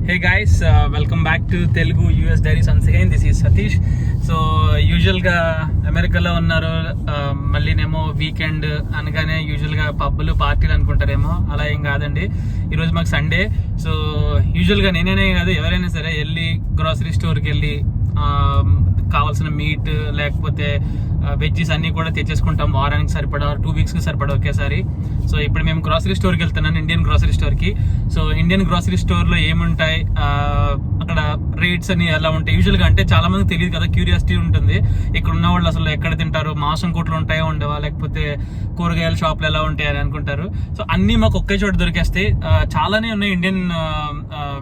Hey guys, welcome back to Telugu US Diaries once again. This is Satish. So యూజువల్గా అమెరికాలో ఉన్నారు, మళ్ళీనేమో weekend అనగానే యూజువల్గా పబ్బులు పార్టీలు అనుకుంటారేమో. అలా ఏం కాదండి, ఈరోజు మాకు సండే. సో యూజువల్గా నేనే కాదు, ఎవరైనా సరే వెళ్ళి గ్రాసరీ స్టోర్కి వెళ్ళి కావాల్సిన మీట్ లేకపోతే వెజ్జెస్ అన్నీ కూడా తెచ్చేసుకుంటాం, వారానికి సరిపడా 2 వీక్స్కి సరిపడా ఒకేసారి. సో ఇప్పుడు మేము గ్రాసరీ స్టోర్కి వెళ్తున్నాను, ఇండియన్ గ్రాసరీ స్టోర్కి. సో ఇండియన్ గ్రాసరీ స్టోర్లో ఏముంటాయి, అక్కడ రేట్స్ అని ఎలా ఉంటాయి యూజువల్గా అంటే చాలా మందికి తెలియదు కదా, క్యూరియాసిటీ ఉంటుంది. ఇక్కడ ఉన్న వాళ్ళు అసలు ఎక్కడ తింటారు, మాంసం కోట్లు ఉంటాయో ఉండవా, లేకపోతే కూరగాయల షాపులు ఎలా ఉంటాయి అని అనుకుంటారు. సో అన్నీ మాకు ఒకే చోట దొరికేస్తాయి. చాలానే ఉన్నాయి ఇండియన్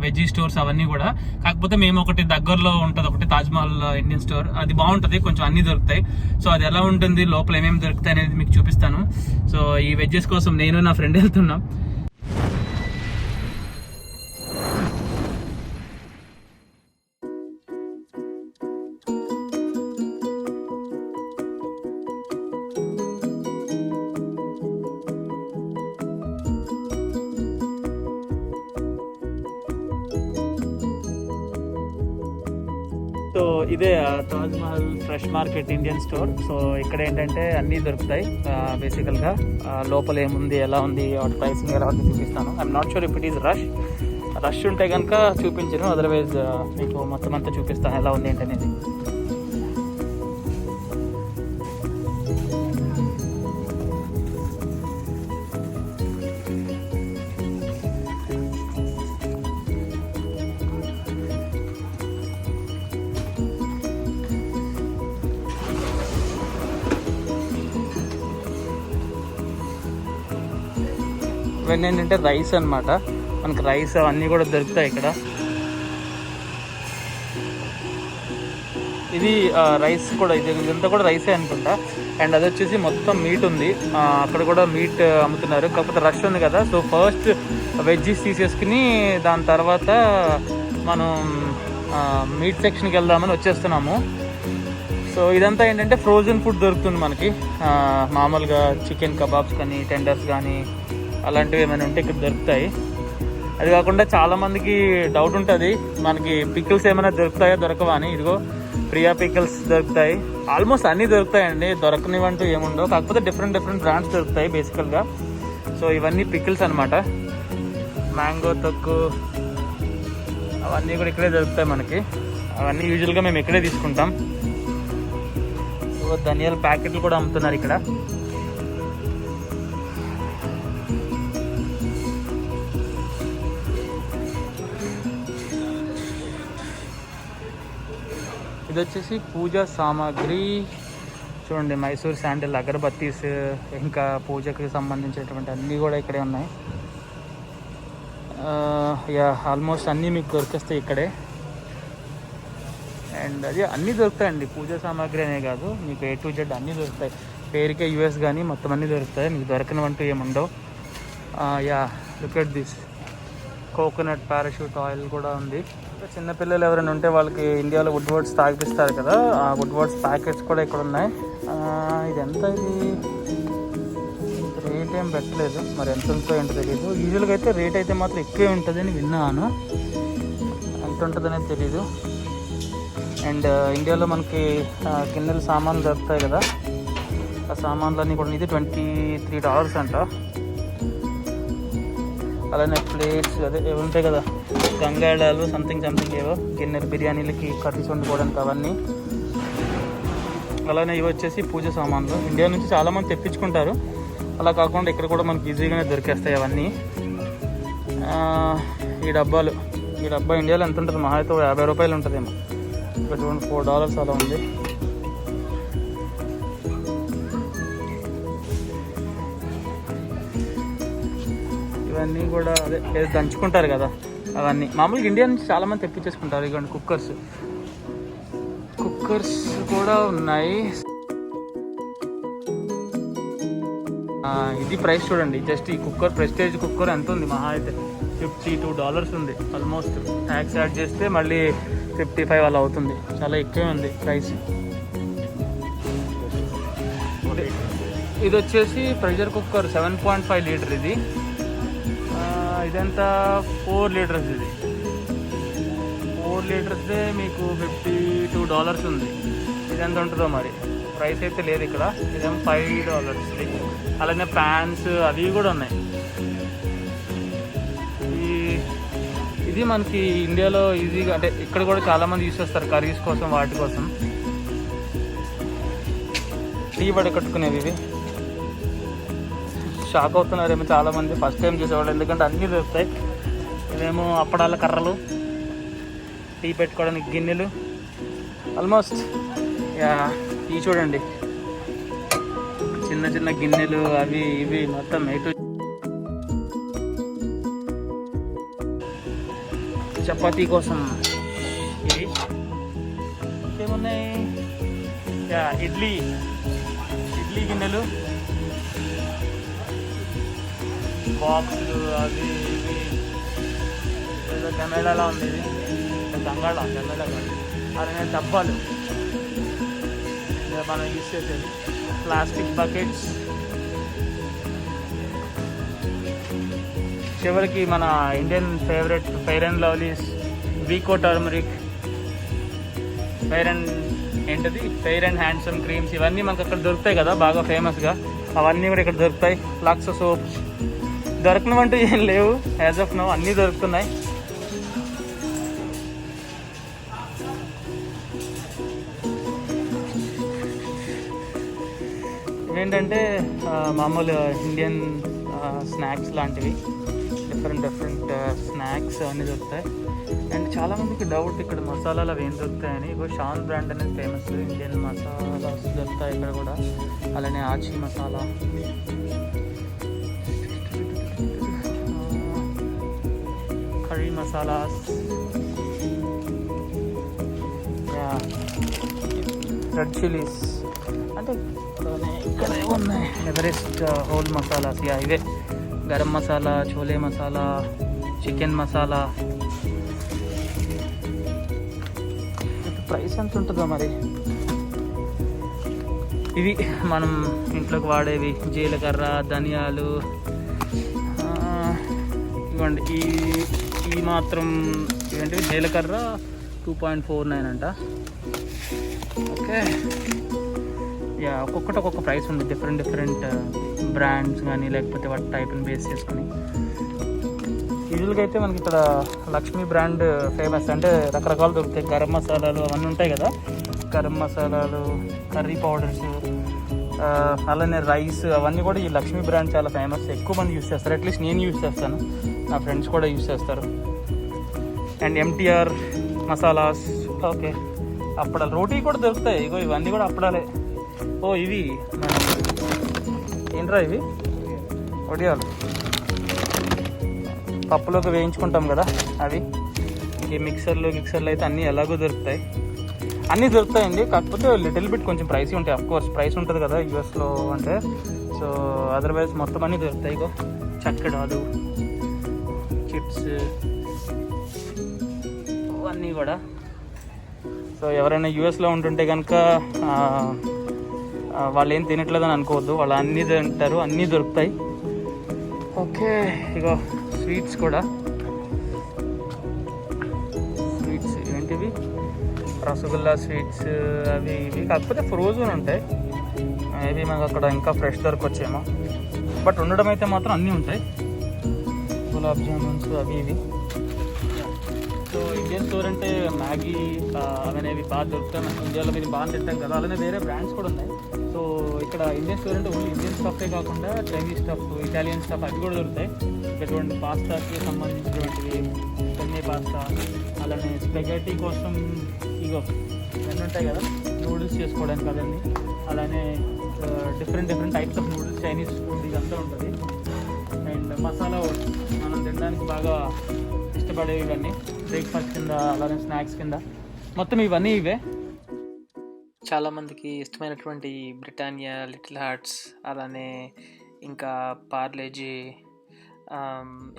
వెజ్జీ స్టోర్స్ అవన్నీ కూడా. కాకపోతే మేము ఒకటి దగ్గరలో ఉంటుంది, ఒకటి తాజ్మహల్ ఇండియన్ స్టోర్, అది బాగుంటుంది, కొంచెం అన్నీ దొరుకుతాయి. సో అది ఎలా ఉంటుంది, లోపల ఏమేమి దొరుకుతాయి అనేది మీకు చూపిస్తాను. సో ఈ వెజ్జెస్ కోసం నేను నా ఫ్రెండ్ వెళ్తున్నాం. సో ఇదే Taj Mahal fresh market Indian store. So ఇక్కడ ఏంటంటే అన్నీ దొరుకుతాయి బేసికల్గా. లోపల ఏముంది, ఎలా ఉంది, వాటి ప్రైసింగ్ ఎలా ఉంది చూపిస్తాను. I'm not sure if it is rush ఉంటే కనుక చూపించను, అదర్వైజ్ మీకు మొత్తం అంతా చూపిస్తాను ఎలా ఉంది ఏంటనేది. ఇవన్నీ ఏంటంటే రైస్ అనమాట, మనకి రైస్ అవన్నీ కూడా దొరుకుతాయి ఇక్కడ. ఇది రైస్ కూడా, ఇదంతా కూడా రైసే అనుకుంటా. అండ్ అది వచ్చేసి మొత్తం మీట్ ఉంది, అక్కడ కూడా మీట్ అమ్ముతున్నారు. కాకపోతే రష్ ఉంది కదా, సో ఫస్ట్ వెజ్జీస్ తీసేసుకుని దాని తర్వాత మనం మీట్ సెక్షన్కి వెళ్దామని వచ్చేస్తున్నాము. సో ఇదంతా ఏంటంటే ఫ్రోజన్ ఫుడ్ దొరుకుతుంది మనకి, మామూలుగా చికెన్ కబాబ్స్ కానీ టెండర్స్ కానీ అలాంటివి ఏమైనా ఉంటే ఇక్కడ దొరుకుతాయి. అది కాకుండా చాలామందికి డౌట్ ఉంటుంది మనకి పికిల్స్ ఏమైనా దొరుకుతాయో దొరకవా అని. ఇదిగో ప్రియా పికిల్స్ దొరుకుతాయి, ఆల్మోస్ట్ అన్నీ దొరుకుతాయండి, దొరకనివంటూ ఏముండవు. కాకపోతే డిఫరెంట్ బ్రాండ్స్ దొరుకుతాయి బేసికల్గా. సో ఇవన్నీ పికిల్స్ అనమాట, మ్యాంగో తొక్కు అవన్నీ కూడా ఇక్కడే దొరుకుతాయి మనకి. అవన్నీ యూజువల్గా మేము ఇక్కడే తీసుకుంటాం. సో ధనియాల ప్యాకెట్లు కూడా అమ్ముతున్నారు ఇక్కడ. ఇది వచ్చేసి పూజా సామాగ్రి చూడండి, మైసూర్ శాండిల్, అగరబత్తీస్, ఇంకా పూజకి సంబంధించినటువంటి అన్నీ కూడా ఇక్కడే ఉన్నాయి. ఆల్మోస్ట్ అన్నీ మీకు దొరికేస్తాయి ఇక్కడే. అండ్ అది అన్నీ దొరుకుతాయండి, పూజా సామాగ్రి అనే కాదు, మీకు A to Z అన్నీ దొరుకుతాయి. పేరుకే US కానీ మొత్తం అన్నీ దొరుకుతాయి, మీకు దొరకనివంటూ ఏముండవు. Look at this coconut parachute oil కూడా ఉంది. చిన్నపిల్లలు ఎవరైనా ఉంటే వాళ్ళకి ఇండియాలో వుడ్ వర్డ్స్ తాగిపిస్తారు కదా, ఆ వుడ్ వర్డ్స్ ప్యాకెట్స్ కూడా ఇక్కడ ఉన్నాయి. ఇది ఎంత, ఇది రేట్ ఏం పెట్టలేదు, మరి ఎంత ఉంటుందో ఏంటో తెలియదు. యూజువల్గా అయితే రేట్ అయితే మాత్రం ఎక్కువే ఉంటుంది అని విన్నాను, ఎంత ఉంటుంది అనేది తెలీదు. అండ్ ఇండియాలో మనకి గిన్నెల సామాన్లు దొరుకుతాయి కదా, ఆ సామాన్లన్నీ కూడా ఇది $23 అంట. అలానే ప్లేట్స్ అదే ఏవి ఉంటాయి కదా, గంగాళాలు సంథింగ్ ఏవో గిన్నెలు, బిర్యానీలకి కర్రీస్ వండుకోవడానికి అవన్నీ. అలానే ఇవి వచ్చేసి పూజ సామాన్లు, ఇండియా నుంచి చాలామంది తెప్పించుకుంటారు. అలా కాకుండా ఇక్కడ కూడా మనకి ఈజీగానే దొరికేస్తాయి అవన్నీ. ఈ డబ్బా ఇండియాలో ఎంత ఉంటుంది, మహా అయితే $50 ఉంటుందేమో. ఇక్కడ చూడండి $4 అలా ఉంది. ఇవన్నీ కూడా అదే దంచుకుంటారు కదా, అవన్నీ మామూలుగా ఇండియా నుంచి చాలామంది తెప్పించేసుకుంటారు. ఇక కుక్కర్స్ కూడా ఉన్నాయి. ఇది ప్రైస్ చూడండి, జస్ట్ ఈ కుక్కర్, ప్రెస్టేజ్ కుక్కర్ ఎంత ఉంది, మహా అయితే $52 ఉంది. ఆల్మోస్ట్ ట్యాక్స్ యాడ్ చేస్తే మళ్ళీ 55 అలా అవుతుంది, చాలా ఎక్కువే ఉంది ప్రైస్. ఇది వచ్చేసి ప్రెషర్ కుక్కర్ 7.5 లీటర్ ఇది. ఇదంతా 4 లీటర్స్ ఇది. 4 లీటర్స్దే మీకు $52 ఉంది. ఇది ఎంత ఉంటుందో మరి, ప్రైస్ అయితే లేదు ఇక్కడ. ఇదేమో $5. అలానే ప్యాన్స్ అవి కూడా ఉన్నాయి. ఇది మనకి ఇండియాలో ఈజీగా, అంటే ఇక్కడ కూడా చాలామంది యూస్ చేస్తారు కర్రీస్ కోసం, వాటి కోసం. టీ వడకట్టుకునేవి ఇవి. షాక్ అవుతున్నారేమో చాలామంది ఫస్ట్ టైం చూసేవాళ్ళు, ఎందుకంటే అన్నీ దొరుకుతాయి. ఇవేమో అప్పడాల కర్రలు, టీ పెట్టుకోవడానికి గిన్నెలు, ఆల్మోస్ట్ టీ చూడండి, చిన్న చిన్న గిన్నెలు అవి ఇవి మొత్తం ఎటు. చపాతీ కోసం ఇవి ఏమున్నాయి, ఇడ్లీ గిన్నెలు, బాక్సులు అవి ఇవి. ఏదో గమేళాలా ఉంది ఇది, గమేళా కాదు, అలానే డబ్బాలు మనం యూజ్ చేసేది, ప్లాస్టిక్ బకెట్స్. చివరికి మన Indian favourite fair and lovelies, Vicco turmeric, fair and handsome creams, ఇవన్నీ మనకు అక్కడ దొరుకుతాయి కదా బాగా ఫేమస్గా. అవన్నీ కూడా ఇక్కడ దొరుకుతాయి. లక్స్ సోప్స్ దొరకనవంటూ ఏం లేవు యాజ్ ఆఫ్ నౌ, అన్నీ దొరుకుతున్నాయి. ఇవేంటంటే మామూలు ఇండియన్ స్నాక్స్ లాంటివి, డిఫరెంట్ స్నాక్స్ అన్నీ దొరుకుతాయి. అండ్ చాలామందికి డౌట్ ఇక్కడ మసాలాలు అవి ఏం దొరుకుతాయని. ఇగో షాన్ బ్రాండ్ అనేది ఫేమస్, ఇండియన్ మసాలాస్ దొరుకుతాయి ఇక్కడ కూడా. అలానే ఆచి masala, curry masalas, red chillies, అంటే ఇక్కడ ఉన్నాయి ఎవరెస్ట్ హోల్ మసాలాస్. ఇవే గరం మసాలా, చోలే మసాలా, చికెన్ మసాలా. ప్రైస్ ఎంత ఉంటుందో మరి. ఇవి మనం ఇంట్లోకి వాడేవి, జీలకర్ర, ధనియాలు. ఇవ్వండి, ఈ మాత్రం ఏంటివి, జీలకర్ర 2.49 అంట. ఓకే, ఒక్కొక్కటి ఒక్కొక్క ప్రైస్ ఉంది, డిఫరెంట్ బ్రాండ్స్ కానీ లేకపోతే వాటి టైప్ని బేస్ చేసుకుని. యూజువల్గా అయితే మనకి ఇక్కడ లక్ష్మీ బ్రాండ్ ఫేమస్, అంటే రకరకాలు దొరుకుతాయి. గరం మసాలాలు అవన్నీ ఉంటాయి కదా, గరం మసాలాలు, కర్రీ పౌడర్స్, అలానే రైస్, అవన్నీ కూడా ఈ లక్ష్మీ బ్రాండ్ చాలా ఫేమస్. ఎక్కువ మంది యూస్ చేస్తారు, అట్లీస్ట్ నేను యూస్ చేస్తాను, నా ఫ్రెండ్స్ కూడా యూస్ చేస్తారు. And MTR masalas. ఓకే, అప్పడాలు, రోటీ కూడా దొరుకుతాయి. ఇగో ఇవన్నీ కూడా అప్పడాలే. ఓ ఇవి ఏంట్రా, ఇవి వడియాలు, పప్పులోకి వేయించుకుంటాం కదా అవి. ఈ మిక్సర్లు అయితే అన్నీ ఎలాగో దొరుకుతాయి, అన్నీ దొరుకుతాయండి. కాకపోతే లిటిల్ బిట్ కొంచెం ప్రైసీ ఉంటాయి. అఫ్కోర్స్ ప్రైస్ ఉంటుంది కదా యూఎస్లో అంటే. సో అదర్వైజ్ మొత్తం అన్నీ దొరుకుతాయి. ఇగో చక్కడాలు, చిప్స్, అన్నీ కూడా. సో ఎవరైనా యూఎస్లో ఉంటుంటే కనుక వాళ్ళు ఏం తినట్లేదని అనుకోవద్దు, వాళ్ళు అన్నీ తింటారు, అన్నీ దొరుకుతాయి. ఓకే, ఇగో స్వీట్స్ కూడా, స్వీట్స్ ఏంటివి, రసగుల్లా స్వీట్స్ అవి ఇవి. కాకపోతే ఫ్రోజన్ ఉంటాయి, మేబీ మనకు అక్కడ ఇంకా ఫ్రెష్ దొరకొచ్చేమో. బట్ ఉండడం అయితే మాత్రం అన్నీ ఉంటాయి, గులాబ్ జామున్స్ అవి ఇవి. సో ఇండియన్ స్టోర్ అంటే మ్యాగీ అవనేవి బాగా దొరుకుతాయి. మన ఇండియాలో మీరు బాగా తింటాం కదా, అలానే వేరే బ్రాండ్స్ కూడా ఉన్నాయి. సో ఇక్కడ ఇండియన్ స్టోర్ అంటే ఓన్లీ ఇండియన్ స్టఫే కాకుండా చైనీస్ స్టఫ్, ఇటాలియన్ స్టఫ్ అవి కూడా దొరుకుతాయి. ఇటువంటి పాస్తాకి సంబంధించినటువంటివి, పెన్నే పాస్తా, అలానే స్పెగటీ కోసం ఇగో ఇవన్నీ ఉంటాయి కదా, నూడిల్స్ చేసుకోవడానికి కదండి. అలానే different types of noodles, Chinese food ఇదంతా ఉంటుంది. అండ్ మసాలా మనం తినడానికి బాగా ఇష్టపడేవి ఇవన్నీ, బ్రేక్ఫాస్ట్ కింద, అలానే స్నాక్స్ కింద, మొత్తం ఇవన్నీ ఇవే. చాలామందికి ఇష్టమైనటువంటి బ్రిటానియా, లిటిల్ హార్ట్స్, అలానే ఇంకా పార్లేజీ,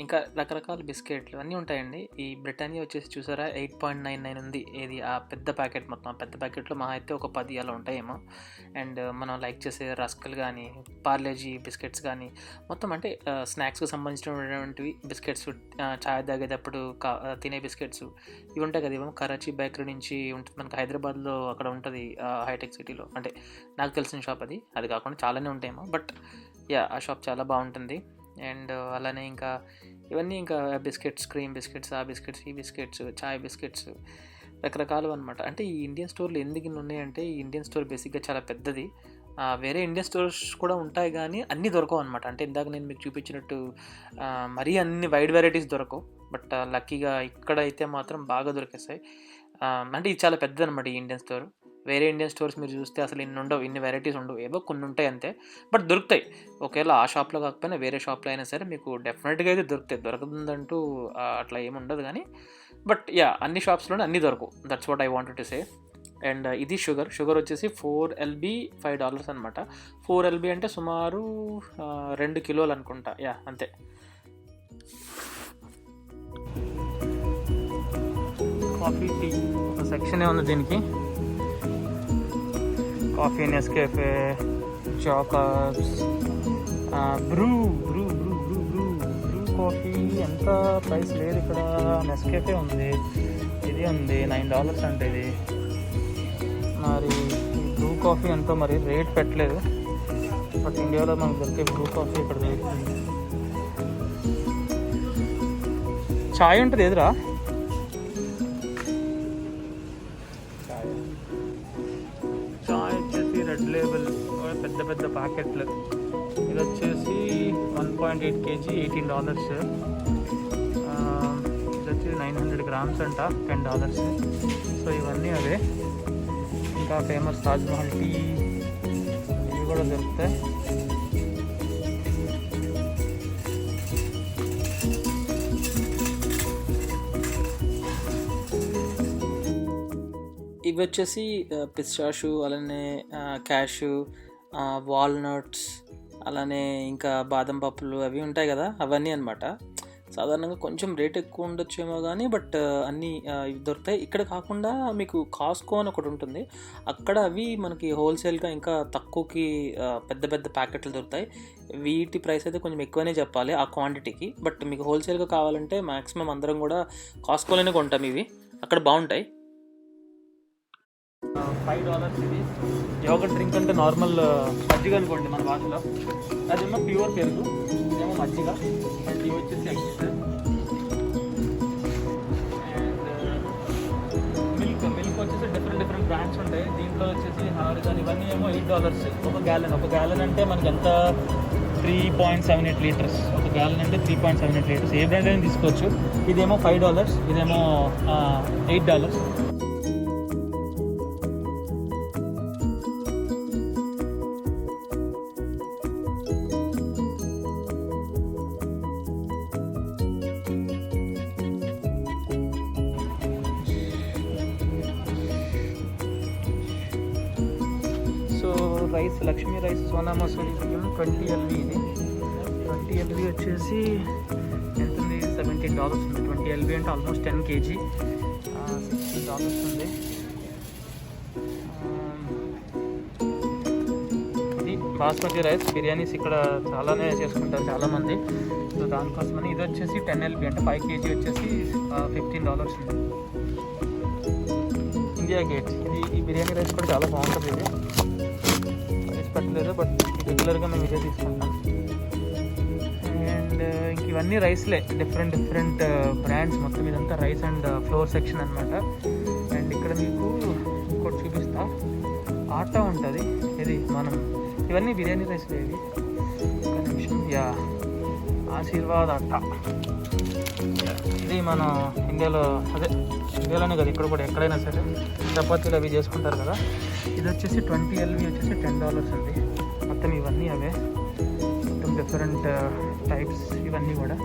ఇంకా రకరకాల బిస్కెట్లు అన్నీ ఉంటాయండి. ఈ బ్రిటానియా వచ్చేసి చూసారా 8.99 ఉంది. ఏది ఆ పెద్ద ప్యాకెట్ మొత్తం. ఆ పెద్ద ప్యాకెట్లో మహా అయితే ఒక 10 అలా ఉంటాయేమో. అండ్ మనం లైక్ చేసే రస్కులు కానీ, పార్లేజీ బిస్కెట్స్ కానీ, మొత్తం అంటే స్నాక్స్కి సంబంధించినటువంటివి బిస్కెట్స్, చాయ్ తాగేటప్పుడు తినే బిస్కెట్స్ ఇవి ఉంటాయి కదా. ఇవేమో కరాచీ బేకరీ నుంచి ఉంటుంది. మనకి హైదరాబాద్లో అక్కడ ఉంటుంది, హైటెక్ సిటీలో. అంటే నాకు తెలిసిన షాప్ అది కాకుండా చాలానే ఉంటాయేమో. బట్ ఆ షాప్ చాలా బాగుంటుంది. అండ్ అలానే ఇంకా ఇవన్నీ ఇంకా బిస్కెట్స్, క్రీమ్ బిస్కెట్స్, ఆ బిస్కెట్స్, ఈ బిస్కెట్స్, చాయ్ బిస్కెట్స్ రకరకాలు అనమాట. అంటే ఈ ఇండియన్ స్టోర్లు ఎందుకు ఇన్ని ఉన్నాయంటే, ఈ ఇండియన్ స్టోర్ బేసిక్గా చాలా పెద్దది. వేరే ఇండియన్ స్టోర్స్ కూడా ఉంటాయి కానీ అన్నీ దొరకవు అనమాట. అంటే ఇందాక నేను మీకు చూపించినట్టు మరీ అన్ని వైడ్ వెరైటీస్ దొరకవు. బట్ లక్కీగా ఇక్కడ అయితే మాత్రం బాగా దొరికేస్తాయి. అంటే ఇది చాలా పెద్దది అనమాట ఈ ఇండియన్ స్టోర్. వేరే ఇండియన్ స్టోర్స్ మీరు చూస్తే అసలు ఇన్ని వెరైటీస్ ఉండవు, ఏవో కొన్ని ఉంటాయి అంతే. బట్ దొరుకుతాయి. ఒకవేళ ఆ షాప్లో కాకపోయినా వేరే షాప్లో అయినా సరే మీకు డెఫినెట్గా అయితే దొరుకుతాయి. దొరకదంటూ అట్లా ఏమి ఉండదు కానీ. బట్ అన్ని షాప్స్లోనే అన్నీ దొరకవు. That's what I wanted to say. And ఇది షుగర్ వచ్చేసి 4 LB $5 అనమాట. 4 LB అంటే సుమారు 2 కిలోలు అనుకుంటా. అంతే. కాఫీ, టీ ఒక సెక్షనే ఉంది దీనికి. కాఫీ, నెస్కేఫే, చాకాస్, బ్రూ కాఫీ ఎంత ప్రైస్ లేదు ఇక్కడ. నెస్కేఫే ఉంది, ఇది ఉంది $9 అంటే. ఇది మరి బ్రూ కాఫీ ఎంతో మరి రేట్ పెట్టలేదు. బట్ ఇండియాలో మనకు దొరికే బ్రూ కాఫీ ఇక్కడ దొరుకుతుంది. చాయ్ ఉంటుంది ఎదురా. చాయ్ వచ్చేసి రెడ్ లేబుల్ పెద్ద పెద్ద ప్యాకెట్లు. ఇది వచ్చేసి 1.8 kg $18. ఇది వచ్చి 900 grams అంట, $10. సో ఇవన్నీ అవే. ఇంకా ఫేమస్ తాజ్మహల్ టీ ఇవి కూడా దొరుకుతాయి. ఇవి వచ్చేసి పిస్టాషు, అలానే క్యాషు, వాల్నట్స్, అలానే ఇంకా బాదం పప్పులు అవి ఉంటాయి కదా, అవన్నీ అనమాట. సాధారణంగా కొంచెం రేట్ ఎక్కువ ఉండొచ్చేమో కానీ బట్ అన్నీ ఇవి దొరుకుతాయి. ఇక్కడ కాకుండా మీకు కాస్కో అని ఒకటి ఉంటుంది, అక్కడ అవి మనకి హోల్సేల్గా ఇంకా తక్కువకి పెద్ద పెద్ద ప్యాకెట్లు దొరుకుతాయి. వీటి ప్రైస్ అయితే కొంచెం ఎక్కువనే చెప్పాలి ఆ క్వాంటిటీకి. బట్ మీకు హోల్సేల్గా కావాలంటే మ్యాక్సిమం అందరం కూడా కాస్కోలోనే కొంటాం. ఇవి అక్కడ బాగుంటాయి. $5 ఇది. యోగర్ట్ డ్రింక్ అంటే నార్మల్ మజ్జిగ అనుకోండి మన భాషలో. అదేమో ప్యూర్ పెరుగు, ఇదేమో మజ్జిగ. అండ్ ఇవి వచ్చేసి ఎగ్స్. అండ్ మిల్క్ వచ్చేసి డిఫరెంట్ బ్రాండ్స్ ఉంటాయి. దీంట్లో వచ్చేసి హార్గాన్ ఇవన్నీ ఏమో $8 ఒక గ్యాలన్. ఒక గ్యాలన్ అంటే మనకి ఎంత, 3.78 లీటర్స్. ఒక గ్యాలన్ అంటే 3.78 లీటర్స్. ఏ బ్రాండ్ అయినా తీసుకోవచ్చు. ఇదేమో $5, ఇదేమో $8. రైస్, లక్ష్మీ రైస్, సోనా మసూరి బియ్యం 20 LV. ఇది 20 LV వచ్చేసి ఎంత ఉంది, $17 ఉంది. 20 LV అంటే ఆల్మోస్ట్ 10 kg, $16 ఉంది. ఇది బాస్మతి రైస్. బిర్యానీస్ ఇక్కడ చాలానే చేసుకుంటారు చాలామంది, సో దానికోసమని. ఇది వచ్చేసి 10 LV అంటే 5 kg వచ్చేసి $15 ఉంది. India gate. ఈ బిర్యానీ రైస్ కూడా చాలా బాగుంటుంది. ఇది పెట్టలేదు బట్ రెగ్యులర్గా మేము ఇదే తీసుకుంటాం. అండ్ ఇంక ఇవన్నీ రైస్లే, డిఫరెంట్ బ్రాండ్స్. మొత్తం ఇదంతా రైస్ అండ్ ఫ్లోర్ సెక్షన్ అనమాట. అండ్ ఇక్కడ మీకు ఇంకోటి చూపిస్తా, ఆటా ఉంటుంది. ఇది మనం ఇవన్నీ బిర్యానీ రైస్లే. ఇవి ఒక నిమిషం. ఆశీర్వాద్ ఆటా. ఇది మనం ఇండియాలోనే కదా, ఇక్కడ కూడా ఎక్కడైనా సరే చపాతీలు అవి చేసుకుంటారు కదా. ఇది వచ్చేసి 20 LV వచ్చేసి $10 ఉంది. మొత్తం ఇవన్నీ అవే, మొత్తం డిఫరెంట్ టైప్స్ ఇవన్నీ కూడా.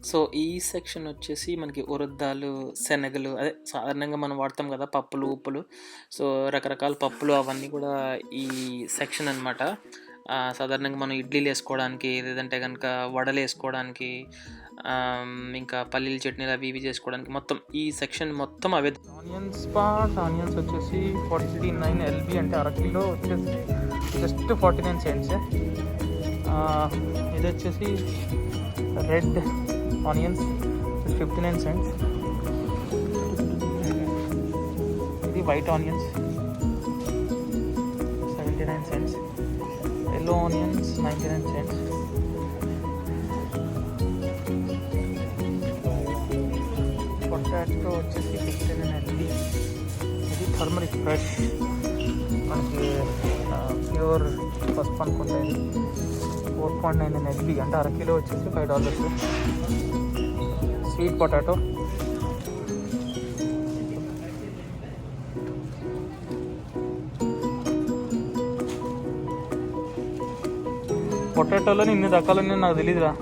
సో ఈ సెక్షన్ వచ్చేసి మనకి ఉరద్దాలు, శనగలు, అదే సాధారణంగా మనం వాడతాం కదా పప్పులు, ఉప్పులు. సో రకరకాల పప్పులు అవన్నీ కూడా ఈ సెక్షన్ అనమాట. సాధారణంగా మనం ఇడ్లీలు వేసుకోవడానికి, లేదంటే కనుక వడలు వేసుకోవడానికి, ఇంకా పల్లీల చట్నీలు అవి ఇవి చేసుకోవడానికి మొత్తం ఈ సెక్షన్ మొత్తం అవే. ఆనియన్స్ వచ్చేసి 49 LB అంటే అరకిలో వచ్చేసి జస్ట్ 49 cents. ఇది వచ్చేసి రెడ్ ఆనియన్స్ 59 cents. ఇది white onions 79 cents. Yellow onions 99 cents. Potato వచ్చేసి 15 LB. ఇది టర్మరిక్ ఫ్రెష్, మనకి ప్యూర్ పసుపు అనుకుంటే 4.99 LB అంటే అరకిలో వచ్చేసి $5. స్వీట్ పొటాటో పొటాటోలో ఇన్ని రకాలని నాకు తెలియదురా.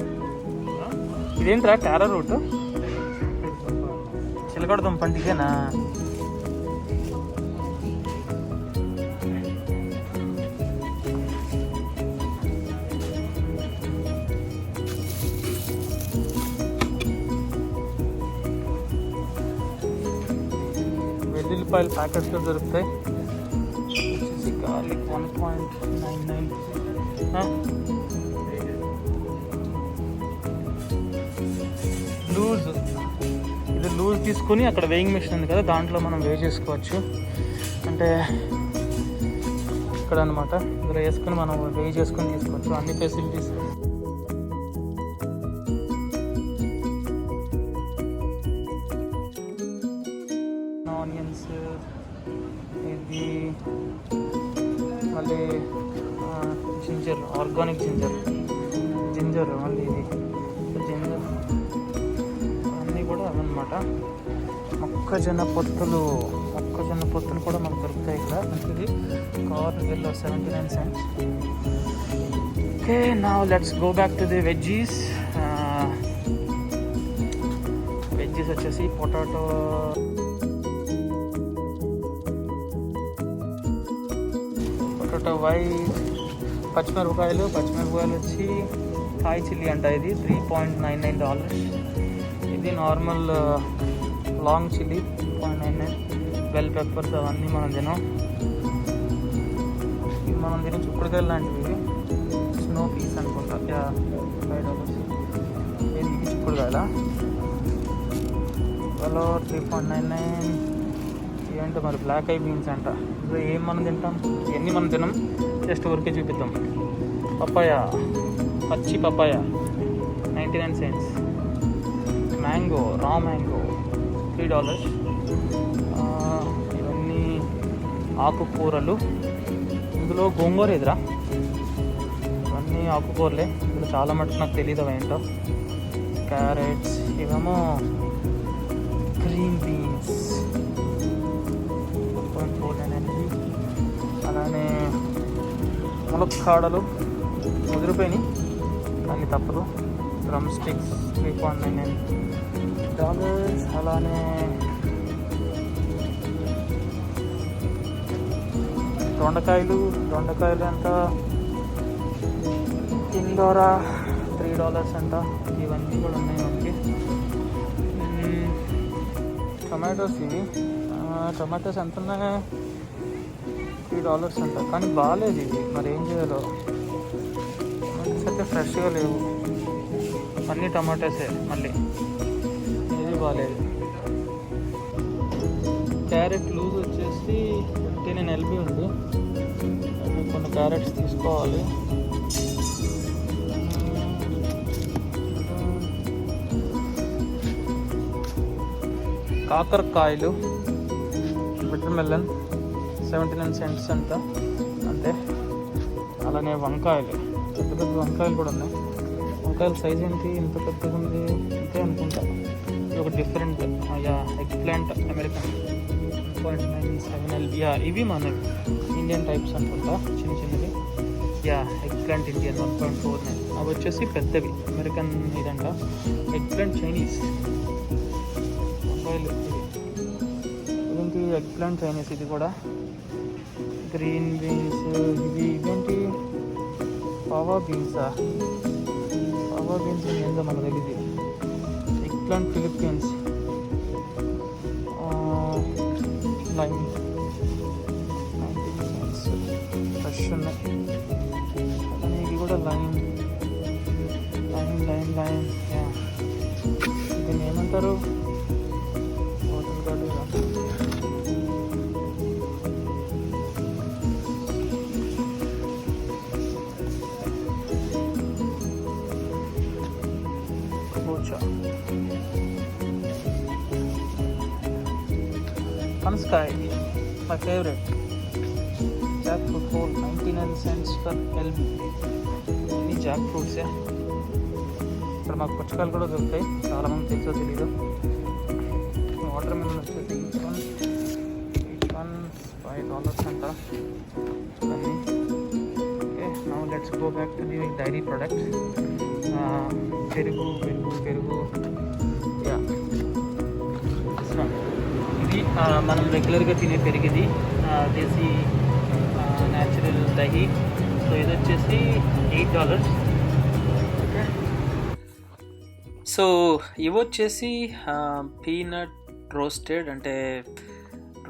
ఇదేంట్రా క్యారట్ రూట్, చిలకడ దుంపండి ఇదేనా? వెల్లుల్లిపాయలు ప్యాకెట్స్లో దొరుకుతాయి. గార్లిక్ 1.99. లూజ్, ఇది లూజ్ తీసుకొని అక్కడ వేయింగ్ మిషన్ ఉంది కదా, దాంట్లో మనం వే చేసుకోవచ్చు. అంటే ఇక్కడ అనమాట, ఇందులో వేసుకొని మనం వే చేసుకొని తీసుకోవచ్చు. అన్ని ఫెసిలిటీస్. ఆనియన్స్, ఇది మళ్ళీ జింజర్, ఆర్గానిక్ జింజర్ మళ్ళీ ఇది జింజర్ అన్నీ కూడా అవన్నమాట. మొక్కజొన్న పొత్తులు కూడా మనకు దొరుకుతాయి ఇక్కడ. ఇది corn kilo 79 cents. Okay, now let's go back to the veggies. Veggies వచ్చేసి పొటాటో వైట్, పచ్చిమిరపకాయలు వచ్చి థాయ్ చిల్లీ అంట. ఇది $3.99. ఇది normal long chilli 2.99. Bell peppers అవన్నీ మనం తినాం. ఇవి మనం తినే చిక్కుడుకాయలు లాంటివి, స్నో పీస్ అనుకుంటా. $5. ఇది చిక్కుడుకాయల కలర్ 3.99. ఏంటో మరి బ్లాక్ ఐ బీన్స్ అంట. ఇప్పుడు ఏం మనం తింటాం, ఇవన్నీ మనం తినం, జస్ట్ ఊరికే చూపిద్దాం. పపాయ, పచ్చి papaya 99 cents. Mango, raw mango $3. ఇవన్నీ ఆకుకూరలు. ఇందులో గోంగూర ఎదురా, ఇవన్నీ ఆకుకూరలే. ఇందులో చాలా మటుకు నాకు తెలియదు అవి ఏంటో. క్యారెట్స్, ఇవేమో గ్రీన్ బీన్స్ 1.49. అలానే ములక్కాడలు ముదిరిపోయినాయి కానీ తప్పదు. Drum sticks $3.99. అలానే దొండకాయలు ఎంత కిందోరా $3 అంట. ఇవన్నీ కూడా ఉన్నాయి మనకి. టొమాటోస్, ఇవి టొమాటోస్ ఎంత ఉన్నాయి, $3 అంట. కానీ బాగాలేదు ఇది, మరి ఏం చేయాలో. టొమాటోస్ అయితే ఫ్రెష్గా లేవు, అన్నీ టొమాటోసే. మళ్ళీ ఇది బాగాలేదు. క్యారెట్ లూజ్ వచ్చేసి 15 LB ఉంది. కొన్ని క్యారెట్స్ తీసుకోవాలి. కాకరకాయలు, బటర్ మెలన్ 79 cents అంట అంతే. అలానే వంకాయలు, పెద్ద వంకాయలు కూడా ఉన్నాయి. వంకాయల సైజ్ ఏంటి, ఇంత పెద్దగా ఉంది, అంతే అనుకుంటా. ఇది ఒక different egg plant American 1.97 LB. ఇవి మన ఇండియన్ టైప్స్ అనుకుంటా, చిన్నవి. Egg plant Indian 1.49. అవి వచ్చేసి పెద్దవి అమెరికన్ ఇదంట. ఎగ్ ప్లాంట్ చైనీస్ వంకాయలు. ఇదేంటి, ఎగ్ ప్లాంట్ చైనీస్. ఇది కూడా గ్రీన్ బీన్స్. ఇవేంటి ఫావా బీన్సా, ఫావా బీన్స్ ఏందో మనకు తెలియదు. Egg plant Philippines, lime 19 cents fresh ఉన్నాయి. అలానే ఇది కూడా లైమ్ లైమ్ లైమ్ లైమ్ దీన్ని ఏమంటారు, హోటల్ గార్డు. పనసకాయ my favourite. Jack fruit whole 99 cents for LB. ఇన్ని జాక్ ఫ్రూట్సే. ఇక్కడ మాకు పుచ్చకాయలు కూడా దొరుకుతాయి, చాలామంది తెలుసో తెలీదు. వాటర్ మిలన్ వచ్చేసి ఈచ్ వన్ $5 అంట అన్నీ. Okay, now let's go back to the dairy products. పెరుగు పెరుగు పెరుగు యా, ఇది మనం రెగ్యులర్గా తినే పెరుగు. ఇది దేశీ న్యాచురల్ దహి. సో ఇది వచ్చేసి $8. ఓకే, సో ఇవి వచ్చేసి పీనట్ రోస్టెడ్, అంటే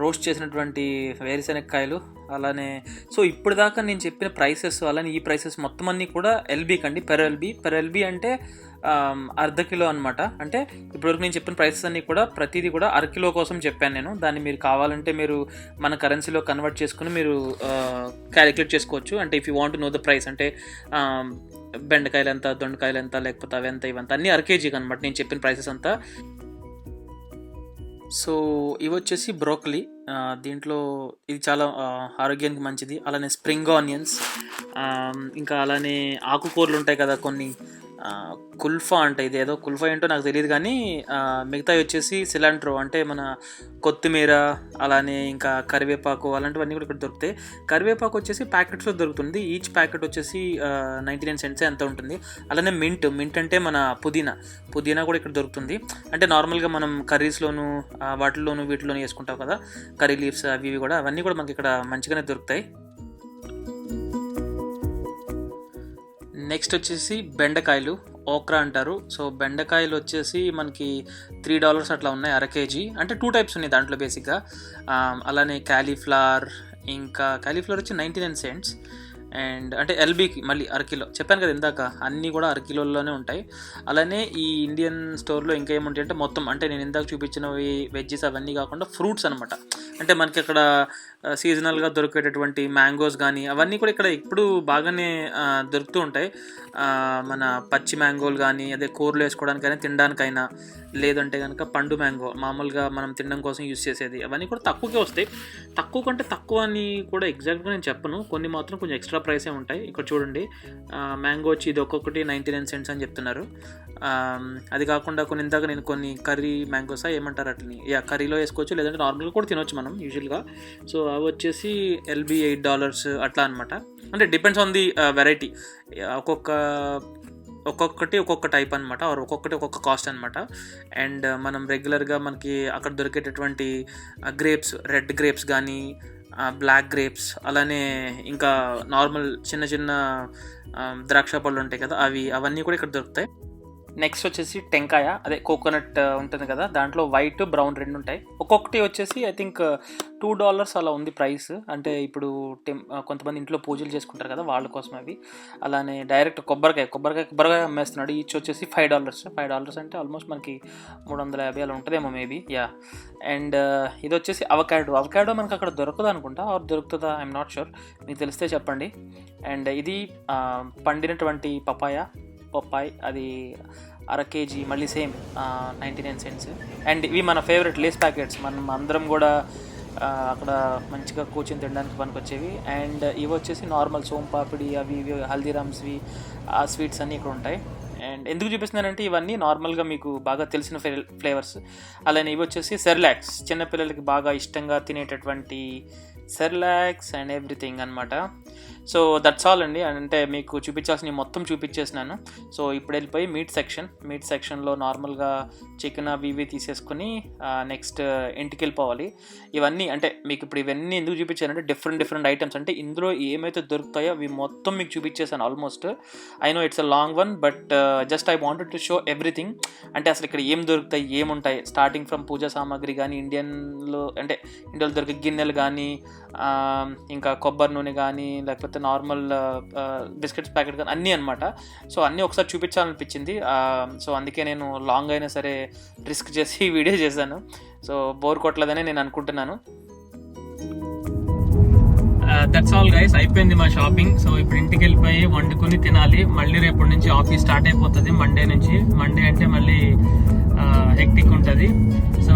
రోస్ట్ చేసినటువంటి వేరుశెనగకాయలు. అలానే సో ఇప్పుడు దాకా నేను చెప్పిన ప్రైసెస్, అలానే ఈ ప్రైసెస్ మొత్తం అన్నీ కూడా ఎల్బీ కండి, పెర్ ఎల్బీ అంటే ½ కిలో అనమాట. అంటే ఇప్పటివరకు నేను చెప్పిన ప్రైసెస్ అన్నీ కూడా ప్రతిదీ కూడా అరకిలో కోసం చెప్పాను నేను. దాన్ని మీరు కావాలంటే మీరు మన కరెన్సీలో కన్వర్ట్ చేసుకుని మీరు క్యాలిక్యులేట్ చేసుకోవచ్చు. అంటే if you want know the price, అంటే బెండకాయలు ఎంత, దొండకాయలు ఎంత, లేకపోతే అవి ఎంత, ఇవంతా అన్నీ అరకేజీకి అనమాట నేను చెప్పిన ప్రైసెస్ అంతా. సో ఇవి వచ్చేసి బ్రోకలీ. దీంట్లో ఇది చాలా ఆరోగ్యానికి మంచిది. అలానే స్ప్రింగ్ ఆనియన్స్, ఇంకా అలానే ఆకుకూరలు ఉంటాయి కదా కొన్ని, కుల్ఫా అంటే ఇది ఏదో కుల్ఫా ఏంటో నాకు తెలియదు, కానీ మిగతావి వచ్చేసి సిలాంట్రో అంటే మన కొత్తిమీర, అలానే ఇంకా కరివేపాకు, అలాంటివన్నీ కూడా ఇక్కడ దొరుకుతాయి. కరివేపాకు వచ్చేసి ప్యాకెట్స్లో దొరుకుతుంది. ఈచ్ ప్యాకెట్ వచ్చేసి 99 cents ఎంత ఉంటుంది. అలానే మింట్ అంటే మన పుదీనా కూడా ఇక్కడ దొరుకుతుంది. అంటే నార్మల్గా మనం కర్రీస్లోను వీటిలోనూ వేసుకుంటాం కదా, కర్రీ లీవ్స్ అవి ఇవి కూడా, అవన్నీ కూడా మనకి ఇక్కడ మంచిగానే దొరుకుతాయి. నెక్స్ట్ వచ్చేసి బెండకాయలు, ఓక్రా అంటారు. సో బెండకాయలు వచ్చేసి మనకి $3 అట్లా ఉన్నాయి అరకేజీ. అంటే 2 టైప్స్ ఉన్నాయి దాంట్లో బేసిక్గా. అలానే క్యాలీఫ్లవర్ వచ్చి 99 cents. అండ్ అంటే ఎల్బీకి మళ్ళీ అరకిలో చెప్పాను కదా ఇందాక, అన్నీ కూడా అరకిలోలోనే ఉంటాయి. అలానే ఈ ఇండియన్ స్టోర్లో ఇంకా ఏముంటాయి అంటే మొత్తం, అంటే నేను ఇందాక చూపించినవి వెజ్జెస్ అవన్నీ కాకుండా ఫ్రూట్స్ అనమాట. అంటే మనకి అక్కడ సీజనల్గా దొరికేటటువంటి మ్యాంగోస్ కానీ అవన్నీ కూడా ఇక్కడ ఇప్పుడు బాగానే దొరుకుతూ ఉంటాయి. మన పచ్చి మ్యాంగోలు కానీ, అదే కూరలు వేసుకోవడానికైనా తినడానికైనా, లేదంటే కనుక పండు మ్యాంగో మామూలుగా మనం తినడం కోసం యూజ్ చేసేది, అవన్నీ కూడా తక్కువకే వస్తాయి. తక్కువ కంటే తక్కువ అని కూడా ఎగ్జాక్ట్గా నేను చెప్పను, కొన్ని మాత్రం కొంచెం ఎక్స్ట్రా ప్రైసే ఉంటాయి. ఇక్కడ చూడండి, మ్యాంగో వచ్చి ఇది ఒక్కొక్కటి 99 cents అని చెప్తున్నారు. అది కాకుండా కొన్ని కర్రీ మ్యాంగోసా ఏమంటారు అట్లని, కర్రీలో వేసుకోవచ్చు, లేదంటే నార్మల్గా కూడా తినవచ్చు మనం యూజువల్గా. సో అవి వచ్చేసి ఎల్బీ $8 అట్లా అనమాట. అంటే డిపెండ్స్ ఆన్ ది వెరైటీ. ఒక్కొక్కటి ఒక్కొక్క టైప్ అనమాట, ఒక్కొక్కటి ఒక్కొక్క కాస్ట్ అనమాట. అండ్ మనం రెగ్యులర్గా మనకి అక్కడ దొరికేటటువంటి గ్రేప్స్, రెడ్ గ్రేప్స్ కానీ, బ్లాక్ గ్రేప్స్, అలానే ఇంకా నార్మల్ చిన్న చిన్న ద్రాక్ష పళ్ళు ఉంటాయి కదా, అవన్నీ కూడా ఇక్కడ దొరుకుతాయి. నెక్స్ట్ వచ్చేసి టెంకాయ, అదే కోకోనట్ ఉంటుంది కదా, దాంట్లో వైట్ బ్రౌన్ రెండు ఉంటాయి. ఒక్కొక్కటి వచ్చేసి ఐ థింక్ $2 అలా ఉంది ప్రైస్. అంటే ఇప్పుడు కొంతమంది ఇంట్లో పూజలు చేసుకుంటారు కదా వాళ్ళ కోసం అవి. అలానే డైరెక్ట్ కొబ్బరికాయ అమ్మేస్తున్నాడు. ఈచ్ వచ్చేసి $5 అంటే ఆల్మోస్ట్ మనకి 350 అలా ఉంటుందేమో మేబీ. అండ్ ఇది వచ్చేసి అవకాడో మనకు అక్కడ దొరకదు అనుకుంటా, దొరుకుతుందా ఐఎమ్ నాట్ షూర్, మీకు తెలిస్తే చెప్పండి. అండ్ ఇది పండినటువంటి పపాయ, అది అరకేజీ మళ్ళీ సేమ్ 99 cents. అండ్ ఇవి మన ఫేవరెట్ లేస్ ప్యాకెట్స్, మనం అందరం కూడా అక్కడ మంచిగా కూర్చొని తినడానికి పనికొచ్చేవి. అండ్ ఇవి వచ్చేసి నార్మల్ సోంపాపిడి, అవి ఇవి హల్దీరామ్స్వి, ఆ స్వీట్స్ అన్నీ ఇక్కడ ఉంటాయి. అండ్ ఎందుకు చూపిస్తున్నానంటే ఇవన్నీ నార్మల్గా మీకు బాగా తెలిసిన ఫ్లేవర్స్. అలానే ఇవి వచ్చేసి సెర్లాక్స్, చిన్నపిల్లలకి బాగా ఇష్టంగా తినేటటువంటి సెర్లాక్స్ అండ్ ఎవ్రీథింగ్ అనమాట. సో దట్స్ ఆల్ అండి. అంటే మీకు చూపించాల్సిన మొత్తం చూపించేసినాను. సో ఇప్పుడు వెళ్ళిపోయి మీట్ సెక్షన్లో నార్మల్గా చికెన్ అవి ఇవి తీసేసుకుని నెక్స్ట్ ఇంటికి వెళ్ళిపోవాలి. ఇవన్నీ అంటే మీకు ఇప్పుడు ఇవన్నీ ఎందుకు చూపించానంటే డిఫరెంట్ ఐటమ్స్, అంటే ఇందులో ఏమైతే దొరుకుతాయో అవి మొత్తం మీకు చూపించేసాను almost. I know it's a long one, but just I wanted to show everything. అంటే అసలు ఇక్కడ ఏం దొరుకుతాయి, ఏముంటాయి, స్టార్టింగ్ ఫ్రమ్ పూజా సామాగ్రి కానీ, ఇండియాలో దొరికే గిన్నెలు కానీ, ఇంకా కొబ్బరి నూనె కానీ, లేకపోతే నార్మల్ బిస్కెట్స్ ప్యాకెట్ కానీ అన్నీ అనమాట. సో అన్నీ ఒకసారి చూపించాలనిపించింది. సో అందుకే నేను లాంగ్ అయినా సరే రిస్క్ చేసి వీడియో చేశాను. సో బోర్ కొట్టలేదని నేను అనుకుంటున్నాను. దట్స్ ఆల్ గైస్, అయిపోయింది మా షాపింగ్. సో ఇప్పుడు ఇంటికి వెళ్ళిపోయి వండుకొని తినాలి. మళ్ళీ రేపటి నుంచి ఆఫీస్ స్టార్ట్ అయిపోతుంది, మండే అంటే మళ్ళీ హెక్టిక్ ఉంటుంది. సో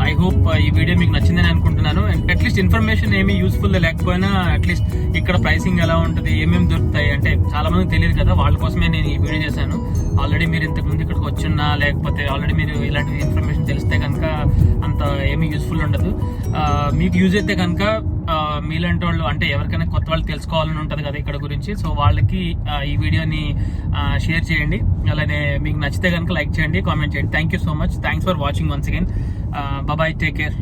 ఐ హోప్ ఈ వీడియో మీకు నచ్చిందని అనుకుంటున్నాను. అట్లీస్ట్ ఇన్ఫర్మేషన్ ఏమీ యూస్ఫుల్ లేకపోయినా అట్లీస్ట్ ఇక్కడ ప్రైసింగ్ ఎలా ఉంటుంది, ఏమేమి దొరుకుతాయి అంటే చాలా మందికి తెలియదు కదా, వాళ్ళ కోసమే నేను ఈ వీడియో చేశాను. ఆల్రెడీ మీరు ఇంతకుముందు ఇక్కడికి వచ్చిన్నా లేకపోతే ఆల్రెడీ మీరు ఇలాంటి ఇన్ఫర్మేషన్ తెలిస్తే కనుక అంత ఏమీ యూస్ఫుల్ ఉండదు. మీకు యూజ్ అయితే కనుక మీలాంటి వాళ్ళు, అంటే ఎవరికైనా కొత్త వాళ్ళు తెలుసుకోవాలని ఉంటుంది కదా ఇక్కడ గురించి, సో వాళ్ళకి ఈ వీడియోని షేర్ చేయండి. అలానే మీకు నచ్చితే కనుక లైక్ చేయండి, కామెంట్ చేయండి. Thank you so much. Thanks for watching once again. Bye, take care.